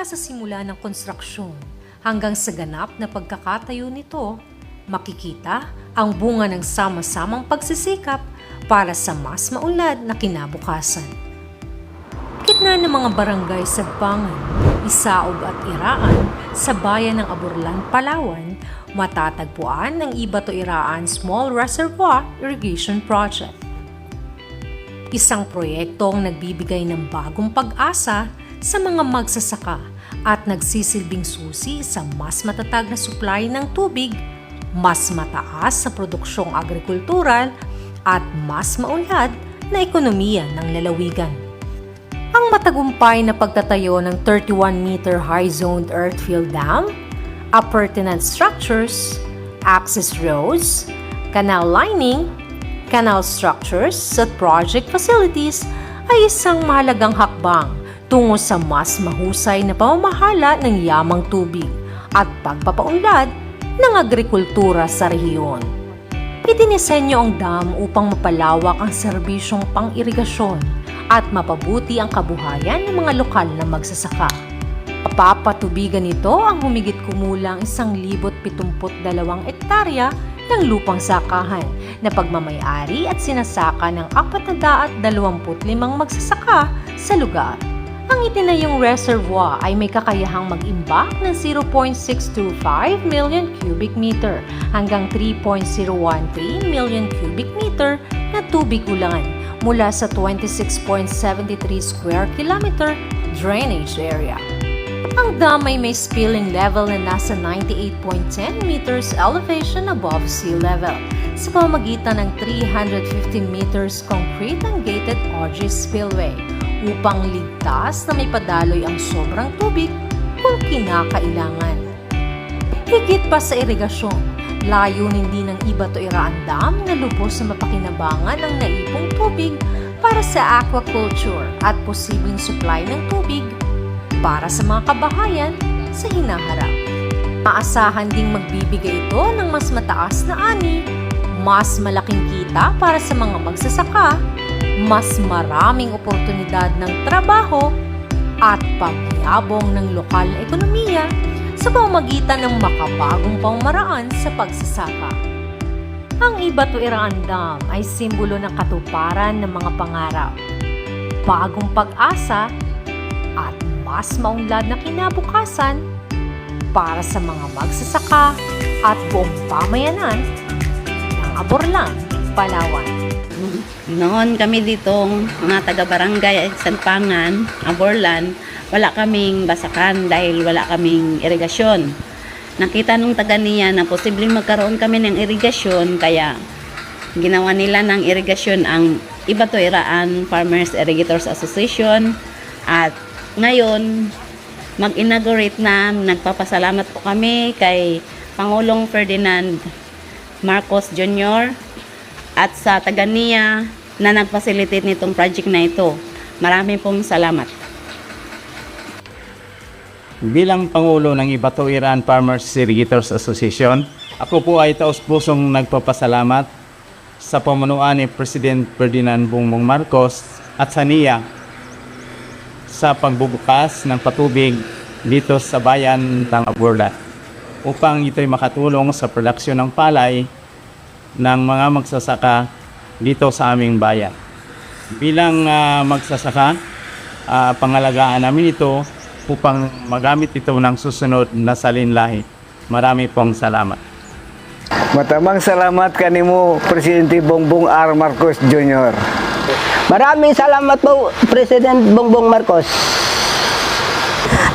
Mula sa simula ng konstruksyon hanggang sa ganap na pagkakatayo nito, makikita ang bunga ng sama-samang pagsisikap para sa mas maunlad na kinabukasan. Gitna ng mga barangay Sagpangan, Isaog at Iraan sa bayan ng Aborlan, Palawan, matatagpuan ang Ibato Iraan Small Reservoir Irrigation Project. Isang proyektong nagbibigay ng bagong pag-asa sa mga magsasaka at nagsisilbing susi sa mas matatag na supply ng tubig, mas mataas sa produksyong agrikultural at mas maunlad na ekonomiya ng lalawigan. Ang matagumpay na pagtatayo ng 31-meter high-zoned earthfill dam, appurtenant structures, access roads, canal lining, canal structures at project facilities ay isang mahalagang hakbang tungo sa mas mahusay na pamamahala ng yamang tubig at pagpapaunlad ng agrikultura sa rehiyon. Idinisenyo ang dam upang mapalawak ang serbisyong pang-irigasyon at mapabuti ang kabuhayan ng mga lokal na magsasaka. Papatubigan nito ang humigit kumulang 1,072 hektarya ng lupang sakahan na pagmamayari at sinasaka ng 425 magsasaka sa lugar. Ang itinayong reservoir ay may kakayahang mag-imbak ng 0.625 million cubic meter hanggang 3.013 million cubic meter na tubig ulan mula sa 26.73 square kilometer drainage area. Ang dam ay may spilling level na nasa 98.10 meters elevation above sea level sa pamamagitan ng 315 meters concrete and gated RG spillway upang ligtas na may padaloy ang sobrang tubig kung kinakailangan. Higit pa sa irigasyon, layunin din ng Ibato Iraan Dam na lubos na mapakinabangan ang naipong tubig para sa aquaculture at posibleng supply ng tubig para sa mga kabahayan sa hinaharap. Maasahan ding magbibigay ito ng mas mataas na ani, mas malaking kita para sa mga magsasaka, mas maraming oportunidad ng trabaho at pagyabong ng lokal na ekonomiya sa pamamagitan ng makabagong pamamaraan sa pagsasaka. Ang Ibato Iraan Dam ay simbolo ng katuparan ng mga pangarap, bagong pag-asa at mas maunlad na kinabukasan para sa mga magsasaka at buong pamayanan ng Aborlan, Palawan. Noon kami ditong mga taga-barangay Sagpangan, Aborlan, wala kaming basakan dahil wala kaming irigasyon. Nakita nung taga niya na posibleng magkaroon kami ng irigasyon, kaya ginawa nila ng irigasyon ang Ibato Iraan Farmers Irrigators Association. At ngayon, mag-inaugurate na, nagpapasalamat po kami kay Pangulong Ferdinand Marcos Jr. at sa taga niya na nag-facilitate nitong project na ito. Maraming pong salamat. Bilang Pangulo ng Ibato Iraan Farmers Irrigators Association, ako po ay taos-pusong nagpapasalamat sa pamunuan ni President Ferdinand Bongbong Marcos at sa NIA sa pagbubukas ng patubig dito sa bayan ng Aborlan upang ito'y makatulong sa produksyon ng palay ng mga magsasaka dito sa aming bayan. Bilang magsasaka, pangalagaan namin ito upang magamit ito ng susunod na salinlahi. Marami pong salamat. Matamang salamat kanimo Presidente Bongbong R. Marcos Jr. Maraming salamat po, President Bongbong Marcos.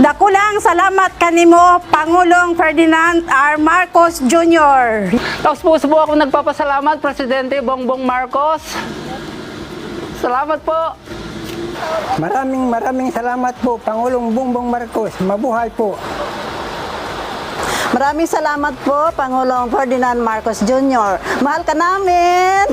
Dakulang salamat kanimo, Pangulong Ferdinand R. Marcos Jr. Tapos po ako nagpapasalamat, Presidente Bongbong Marcos. Salamat po. Maraming salamat po, Pangulong Bongbong Marcos. Mabuhay po. Maraming salamat po, Pangulong Ferdinand Marcos Jr. Mahal ka namin!